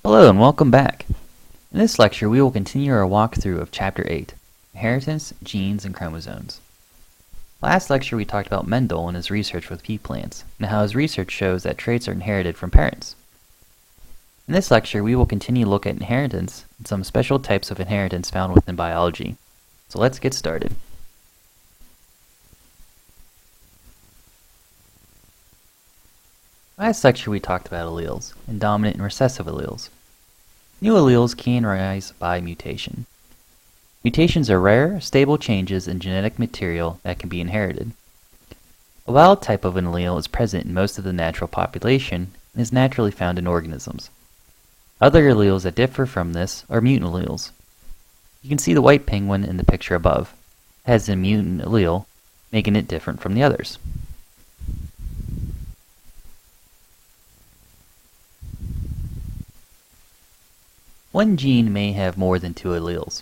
Hello and welcome back. In this lecture we will continue our walkthrough of Chapter 8, Inheritance, Genes, and Chromosomes. Last lecture we talked about Mendel and his research with pea plants, and how his research shows that traits are inherited from parents. In this lecture we will continue to look at inheritance and some special types of inheritance found within biology. So let's get started. Last lecture we talked about alleles, and dominant and recessive alleles. New alleles can arise by mutation. Mutations are rare, stable changes in genetic material that can be inherited. A wild type of an allele is present in most of the natural population and is naturally found in organisms. Other alleles that differ from this are mutant alleles. You can see the white penguin in the picture above. It has a mutant allele, making it different from the others. One gene may have more than two alleles.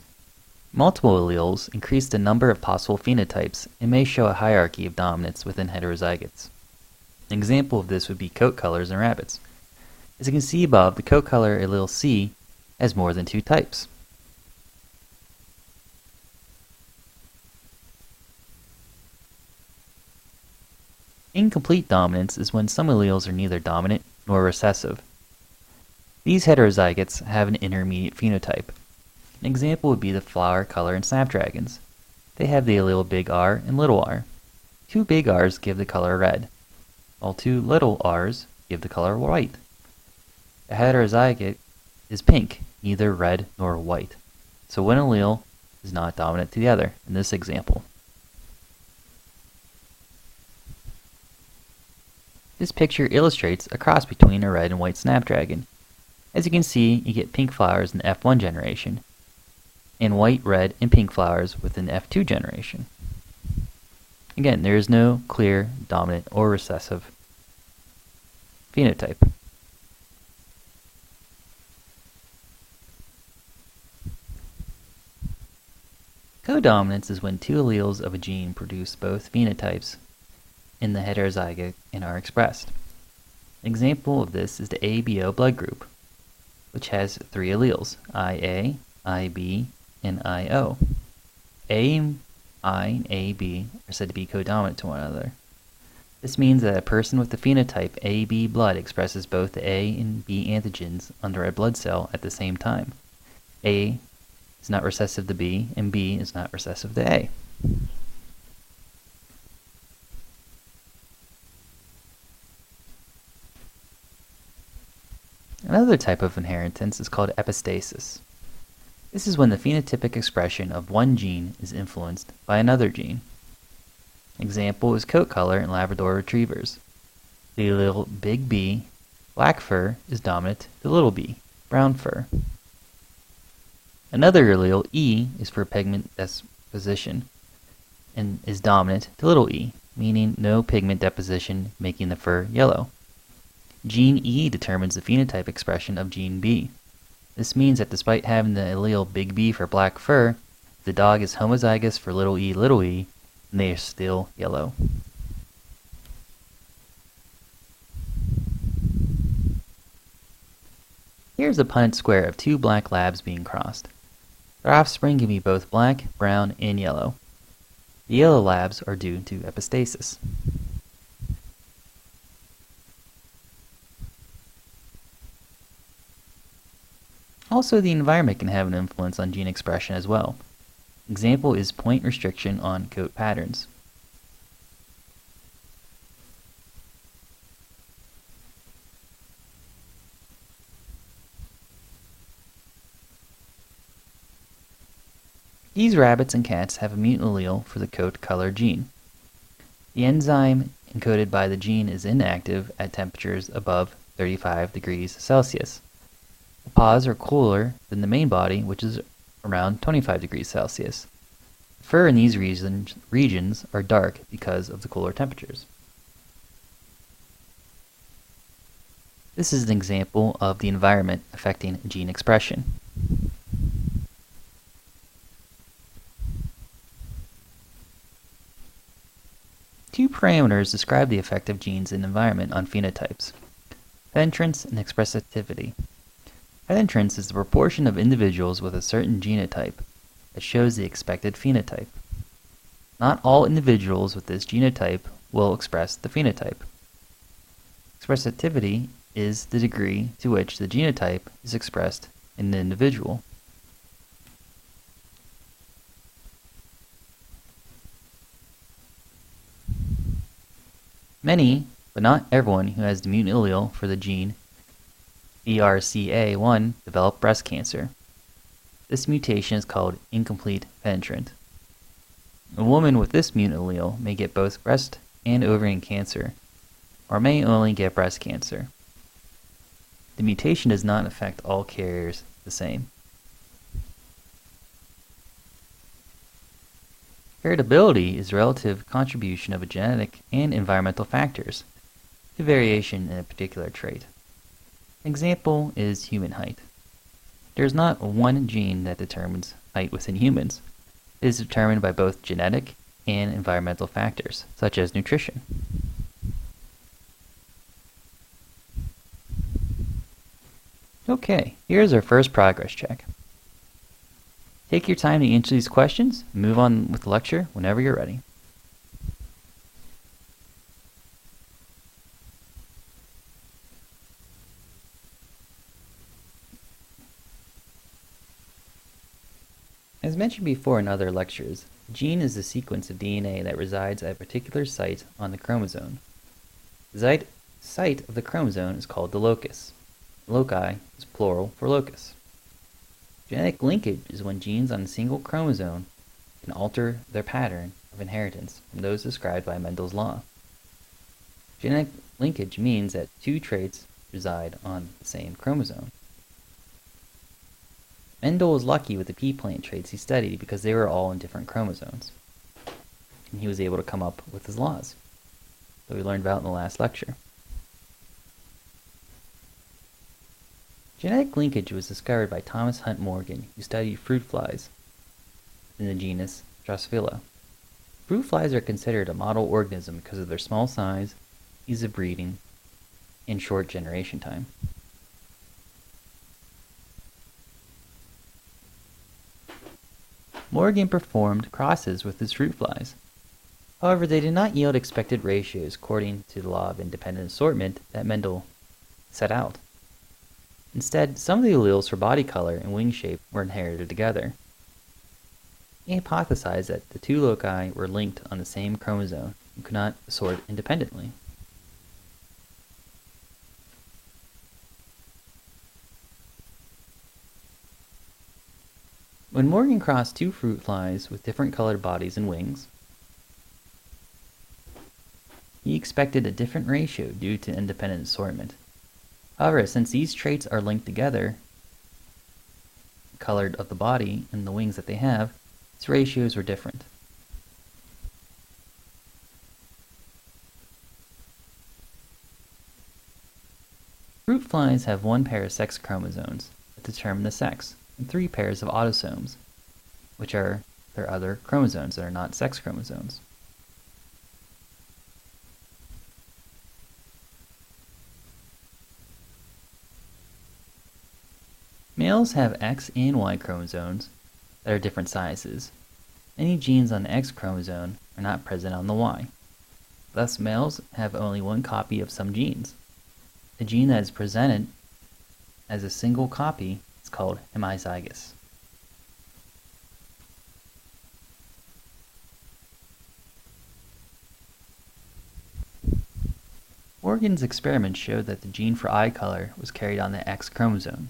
Multiple alleles increase the number of possible phenotypes and may show a hierarchy of dominance within heterozygotes. An example of this would be coat colors in rabbits. As you can see above, the coat color allele C has more than two types. Incomplete dominance is when some alleles are neither dominant nor recessive. These heterozygotes have an intermediate phenotype. An example would be the flower color in snapdragons. They have the allele big R and little r. Two big R's give the color red, while two little r's give the color white. A heterozygote is pink, neither red nor white. So one allele is not dominant to the other in this example. This picture illustrates a cross between a red and white snapdragon. As you can see, you get pink flowers in the F1 generation, and white, red, and pink flowers within the F2 generation. Again, there is no clear dominant or recessive phenotype. Codominance is when two alleles of a gene produce both phenotypes in the heterozygote and are expressed. An example of this is the ABO blood group, which has three alleles, IA, IB, and IO. A, I, and AB are said to be codominant to one another. This means that a person with the phenotype AB blood expresses both the A and B antigens on the red blood cell at the same time. A is not recessive to B, and B is not recessive to A. Another type of inheritance is called epistasis. This is when the phenotypic expression of one gene is influenced by another gene. Example is coat color in Labrador retrievers. The allele big B, black fur, is dominant to little b, brown fur. Another allele E is for pigment deposition and is dominant to little e, meaning no pigment deposition making the fur yellow. Gene E determines the phenotype expression of gene B. This means that despite having the allele big B for black fur, the dog is homozygous for little e, and they are still yellow. Here's a Punnett square of two black labs being crossed. Their offspring can be both black, brown, and yellow. The yellow labs are due to epistasis. Also, the environment can have an influence on gene expression as well. Example is point restriction on coat patterns. These rabbits and cats have a mutant allele for the coat color gene. The enzyme encoded by the gene is inactive at temperatures above 35 degrees Celsius. The paws are cooler than the main body, which is around 25 degrees Celsius. The fur in these regions are dark because of the cooler temperatures. This is an example of the environment affecting gene expression. Two parameters describe the effect of genes and environment on phenotypes: penetrance and expressivity. Penetrance is the proportion of individuals with a certain genotype that shows the expected phenotype. Not all individuals with this genotype will express the phenotype. Expressivity is the degree to which the genotype is expressed in the individual. Many, but not everyone who has the mutant allele for the gene BRCA1 develop breast cancer. This mutation is called incomplete penetrant. A woman with this mutant allele may get both breast and ovarian cancer, or may only get breast cancer. The mutation does not affect all carriers the same. Heritability is the relative contribution of genetic and environmental factors to variation in a particular trait. An example is human height. There is not one gene that determines height within humans. It is determined by both genetic and environmental factors, such as nutrition. Okay, here's our first progress check. Take your time to answer these questions and move on with the lecture whenever you're ready. As mentioned before in other lectures, a gene is the sequence of DNA that resides at a particular site on the chromosome. The site of the chromosome is called the locus. Loci is plural for locus. Genetic linkage is when genes on a single chromosome can alter their pattern of inheritance from those described by Mendel's law. Genetic linkage means that two traits reside on the same chromosome. Mendel was lucky with the pea plant traits he studied because they were all in different chromosomes, and he was able to come up with his laws that we learned about in the last lecture. Genetic linkage was discovered by Thomas Hunt Morgan, who studied fruit flies in the genus Drosophila. Fruit flies are considered a model organism because of their small size, ease of breeding, and short generation time. Morgan performed crosses with his fruit flies. However, they did not yield expected ratios according to the law of independent assortment that Mendel set out. Instead, some of the alleles for body color and wing shape were inherited together. He hypothesized that the two loci were linked on the same chromosome and could not assort independently. When Morgan crossed two fruit flies with different colored bodies and wings, he expected a different ratio due to independent assortment. However, since these traits are linked together, the color of the body and the wings that they have, its ratios were different. Fruit flies have one pair of sex chromosomes that determine the sex, and three pairs of autosomes, which are their other chromosomes that are not sex chromosomes. Males have X and Y chromosomes that are different sizes. Any genes on the X chromosome are not present on the Y. Thus, males have only one copy of some genes. A gene that is presented as a single copy is called hemizygous. Morgan's experiments showed that the gene for eye color was carried on the X chromosome.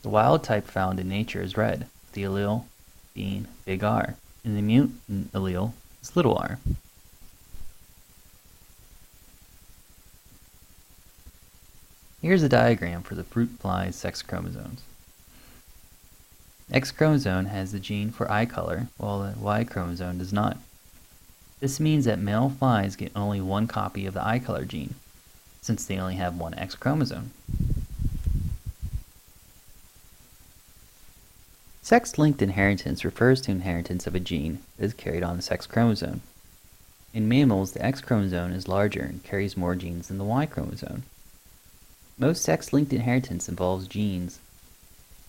The wild type found in nature is red, with the allele being big R, and the mutant allele is little r. Here's a diagram for the fruit fly's sex chromosomes. X chromosome has the gene for eye color, while the Y chromosome does not. This means that male flies get only one copy of the eye color gene, since they only have one X chromosome. Sex-linked inheritance refers to inheritance of a gene that is carried on the sex chromosome. In mammals, the X chromosome is larger and carries more genes than the Y chromosome. Most sex-linked inheritance involves genes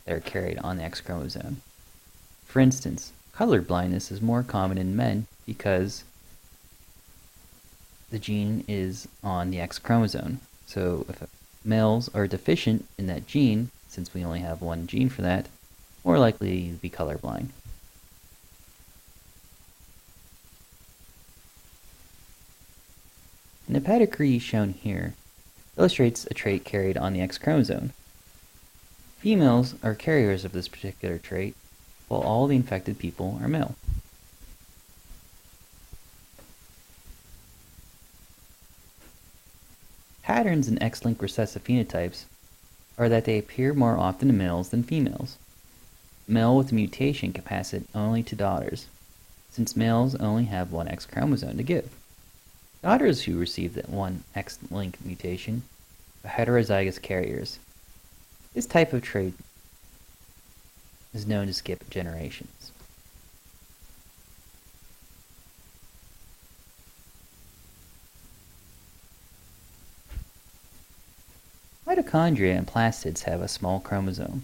that are carried on the X chromosome. For instance, color blindness is more common in men because the gene is on the X chromosome. So if males are deficient in that gene, since we only have one gene for that, more likely to be colorblind. The pedigree shown here illustrates a trait carried on the X chromosome. Females are carriers of this particular trait, while all the infected people are male. Patterns in X-linked recessive phenotypes are that they appear more often in males than females. Male with a mutation can pass it only to daughters, since males only have one X chromosome to give. Daughters who receive that one X-linked mutation are heterozygous carriers. This type of trait is known to skip generations. Mitochondria and plastids have a small chromosome.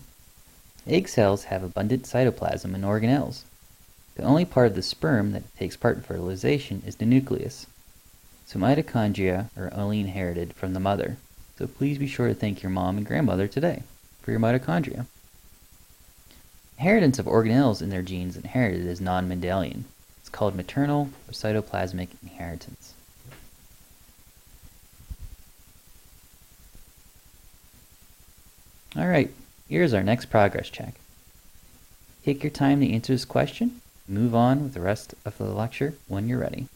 Egg cells have abundant cytoplasm and organelles. The only part of the sperm that takes part in fertilization is the nucleus. So mitochondria are only inherited from the mother. So please be sure to thank your mom and grandmother today for your mitochondria. Inheritance of organelles in their genes inherited is non-Mendelian. It's called maternal or cytoplasmic inheritance. Alright, here's our next progress check. Take your time to answer this question. Move on with the rest of the lecture when you're ready.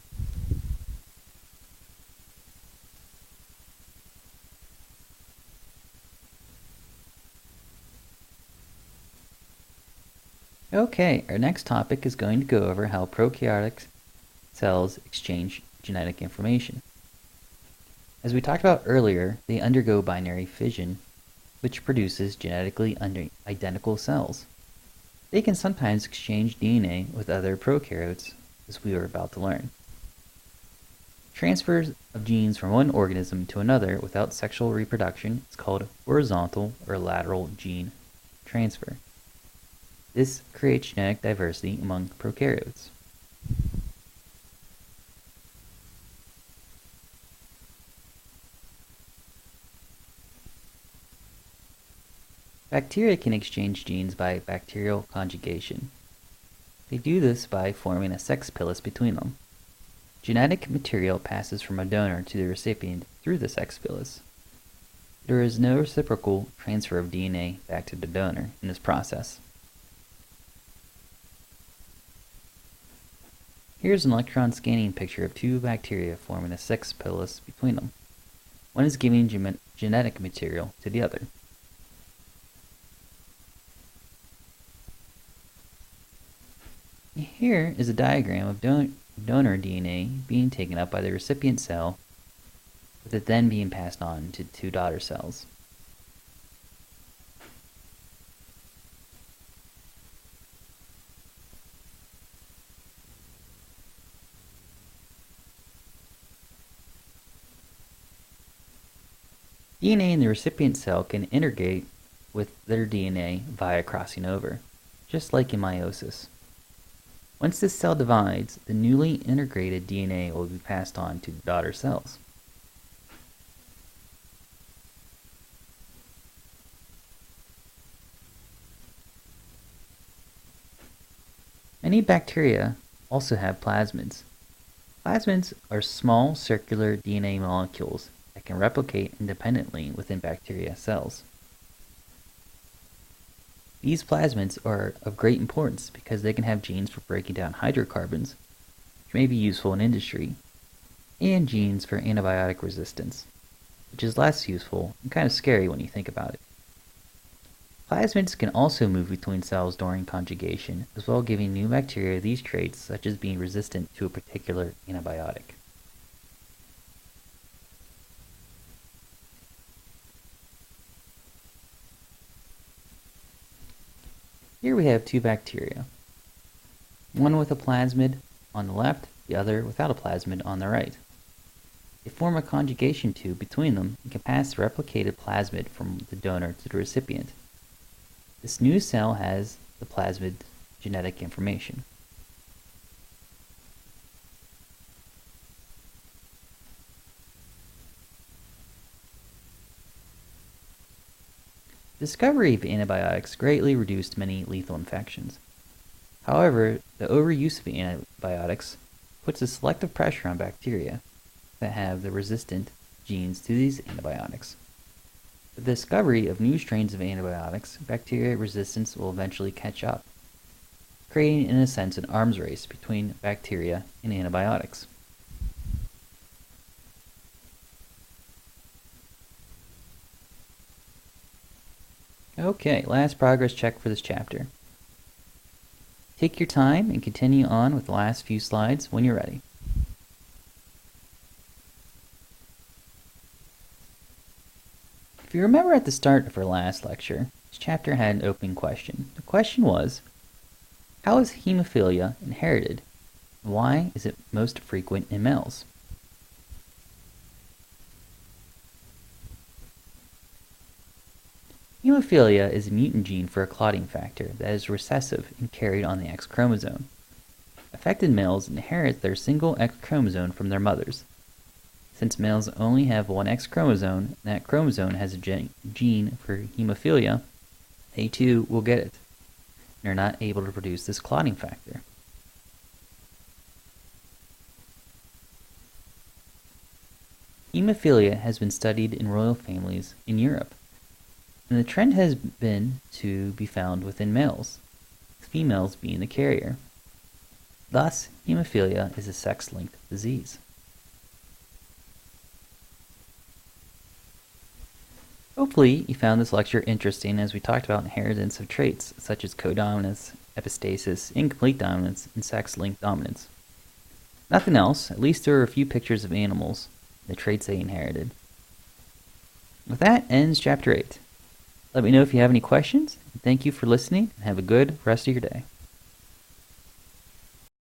Okay, our next topic is going to go over how prokaryotic cells exchange genetic information. As we talked about earlier, they undergo binary fission, which produces genetically identical cells. They can sometimes exchange DNA with other prokaryotes, as we were about to learn. Transfers of genes from one organism to another without sexual reproduction is called horizontal or lateral gene transfer. This creates genetic diversity among prokaryotes. Bacteria can exchange genes by bacterial conjugation. They do this by forming a sex pilus between them. Genetic material passes from a donor to the recipient through the sex pilus. There is no reciprocal transfer of DNA back to the donor in this process. Here's an electron scanning picture of two bacteria forming a sex pilus between them. One is giving genetic material to the other. Here is a diagram of donor DNA being taken up by the recipient cell, with it then being passed on to two daughter cells. DNA in the recipient cell can integrate with their DNA via crossing over, just like in meiosis. Once this cell divides, the newly integrated DNA will be passed on to the daughter cells. Many bacteria also have plasmids. Plasmids are small circular DNA molecules that can replicate independently within bacteria cells. These plasmids are of great importance because they can have genes for breaking down hydrocarbons, which may be useful in industry, and genes for antibiotic resistance, which is less useful and kind of scary when you think about it. Plasmids can also move between cells during conjugation, as well giving new bacteria these traits, such as being resistant to a particular antibiotic. Here we have two bacteria, one with a plasmid on the left, the other without a plasmid on the right. They form a conjugation tube between them and can pass the replicated plasmid from the donor to the recipient. This new cell has the plasmid genetic information. The discovery of antibiotics greatly reduced many lethal infections. However, the overuse of antibiotics puts a selective pressure on bacteria that have the resistant genes to these antibiotics. With the discovery of new strains of antibiotics, bacteria resistance will eventually catch up, creating in a sense an arms race between bacteria and antibiotics. Okay, last progress check for this chapter. Take your time and continue on with the last few slides when you're ready. If you remember at the start of our last lecture, this chapter had an opening question. The question was, how is hemophilia inherited? Why is it most frequent in males? Hemophilia is a mutant gene for a clotting factor that is recessive and carried on the X chromosome. Affected males inherit their single X chromosome from their mothers. Since males only have one X chromosome, and that chromosome has a gene for hemophilia, they too will get it, and are not able to produce this clotting factor. Hemophilia has been studied in royal families in Europe, and the trend has been to be found within males, with females being the carrier. Thus, hemophilia is a sex-linked disease. Hopefully, you found this lecture interesting as we talked about inheritance of traits such as codominance, epistasis, incomplete dominance, and sex-linked dominance. Nothing else, at least there are a few pictures of animals, the traits they inherited. With that ends Chapter 8. Let me know if you have any questions, and thank you for listening, and have a good rest of your day.